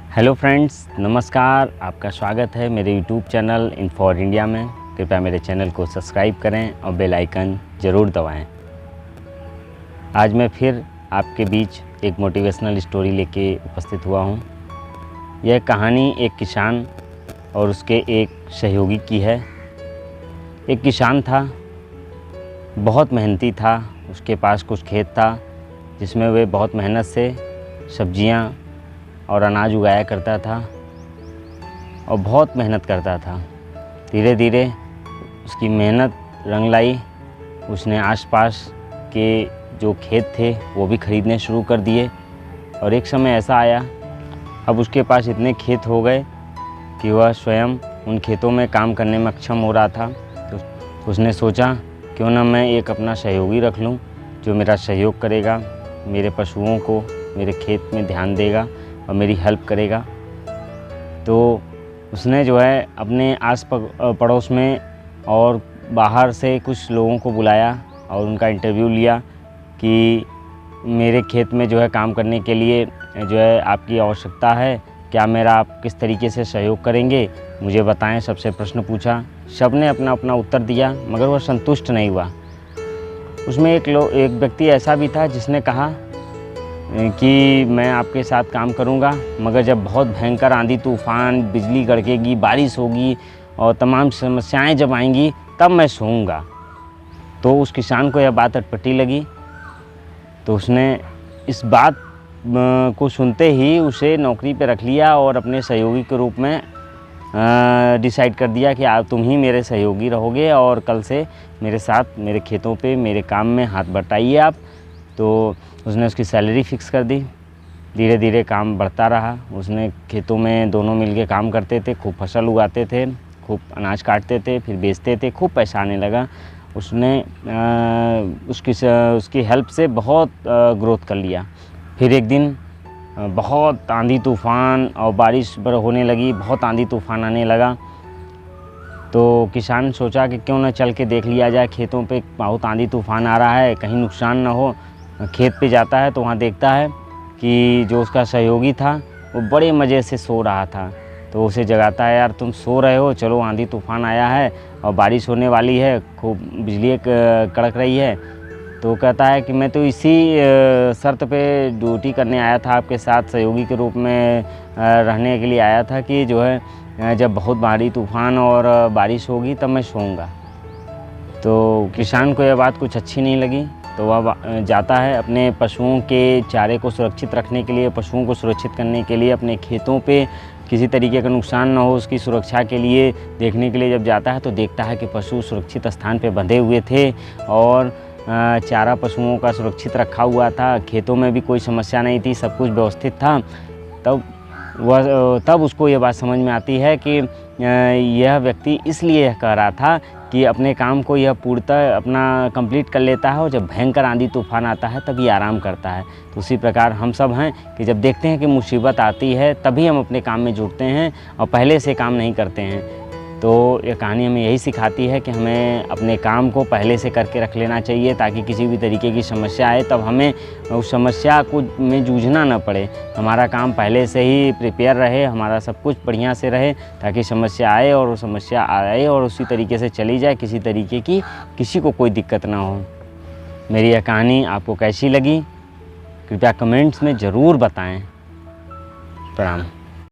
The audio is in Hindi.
हेलो फ्रेंड्स, नमस्कार। आपका स्वागत है मेरे YouTube channel in for India में। कृपया मेरे चैनल को सब्सक्राइब करें और बेल आइकन ज़रूर दबाएं। आज मैं फिर आपके बीच एक मोटिवेशनल स्टोरी लेके उपस्थित हुआ हूँ। यह कहानी एक किसान और उसके एक सहयोगी की है। एक किसान था, बहुत मेहनती था। उसके पास कुछ खेत था जिसमें वह बहुत मेहनत से सब्जियाँ और अनाज उगाया करता था और बहुत मेहनत करता था। धीरे धीरे उसकी मेहनत रंग लाई। उसने आसपास के जो खेत थे वो भी ख़रीदने शुरू कर दिए और एक समय ऐसा आया, अब उसके पास इतने खेत हो गए कि वह स्वयं उन खेतों में काम करने में अक्षम हो रहा था। तो उसने सोचा, क्यों ना मैं एक अपना सहयोगी रख लूं जो मेरा सहयोग करेगा, मेरे पशुओं को मेरे खेत में ध्यान देगा और मेरी हेल्प करेगा। तो उसने जो है अपने आस पड़ोस में और बाहर से कुछ लोगों को बुलाया और उनका इंटरव्यू लिया कि मेरे खेत में जो है काम करने के लिए जो है आपकी आवश्यकता है, क्या मेरा आप किस तरीके से सहयोग करेंगे, मुझे बताएं। सबसे प्रश्न पूछा, सब ने अपना अपना उत्तर दिया, मगर वह संतुष्ट नहीं हुआ। उसमें एक व्यक्ति ऐसा भी था जिसने कहा कि मैं आपके साथ काम करूंगा, मगर जब बहुत भयंकर आंधी तूफान, बिजली कड़केगी, बारिश होगी और तमाम समस्याएं जब आएंगी तब मैं सोऊंगा। तो उस किसान को यह बात अटपटी लगी। तो उसने इस बात को सुनते ही उसे नौकरी पे रख लिया और अपने सहयोगी के रूप में डिसाइड कर दिया कि आप तुम ही मेरे सहयोगी रहोगे और कल से मेरे साथ मेरे खेतों पे मेरे काम में हाथ बटाइए आप। तो उसने उसकी सैलरी फ़िक्स कर दी। धीरे धीरे काम बढ़ता रहा। उसने खेतों में दोनों मिलके काम करते थे, खूब फसल उगाते थे, खूब अनाज काटते थे, फिर बेचते थे, खूब पैसा आने लगा। उसने उसकी हेल्प से बहुत ग्रोथ कर लिया। फिर एक दिन बहुत आंधी तूफ़ान और बारिश होने लगी, बहुत आंधी तूफ़ान आने लगा। तो किसान सोचा कि क्यों ना चल के देख लिया जाए, खेतों पे बहुत आंधी तूफ़ान आ रहा है, कहीं नुकसान ना हो। खेत पे जाता है तो वहाँ देखता है कि जो उसका सहयोगी था वो बड़े मज़े से सो रहा था। तो उसे जगाता है, यार तुम सो रहे हो, चलो आंधी तूफ़ान आया है और बारिश होने वाली है, खूब बिजली कड़क रही है। तो कहता है कि मैं तो इसी शर्त पे ड्यूटी करने आया था, आपके साथ सहयोगी के रूप में रहने के लिए आया था कि जो है जब बहुत भारी तूफ़ान और बारिश होगी तब मैं सोऊंगा। तो किसान को यह बात कुछ अच्छी नहीं लगी। तो वह जाता है अपने पशुओं के चारे को सुरक्षित रखने के लिए, पशुओं को सुरक्षित करने के लिए, अपने खेतों पे किसी तरीके का नुकसान ना हो उसकी सुरक्षा के लिए देखने के लिए जब जाता है तो देखता है कि पशु सुरक्षित स्थान पे बंधे हुए थे और चारा पशुओं का सुरक्षित रखा हुआ था। खेतों में भी कोई समस्या नहीं थी, सब कुछ व्यवस्थित था। तब उसको ये बात समझ में आती है कि यह व्यक्ति इसलिए यह कह रहा था कि अपने काम को यह पूर्णतः अपना कंप्लीट कर लेता है और जब भयंकर आंधी तूफान आता है तभी आराम करता है। तो उसी प्रकार हम सब हैं कि जब देखते हैं कि मुसीबत आती है तभी हम अपने काम में जुटते हैं और पहले से काम नहीं करते हैं। तो ये कहानी हमें यही सिखाती है कि हमें अपने काम को पहले से करके रख लेना चाहिए ताकि किसी भी तरीके की समस्या आए तब हमें उस समस्या को में जूझना न पड़े। हमारा काम पहले से ही प्रिपेयर रहे, हमारा सब कुछ बढ़िया से रहे ताकि समस्या आए और समस्या आए और उसी तरीके से चली जाए, किसी तरीके की किसी को कोई दिक्कत ना हो। मेरी यह कहानी आपको कैसी लगी कृपया कमेंट्स में ज़रूर बताएँ। प्रणाम।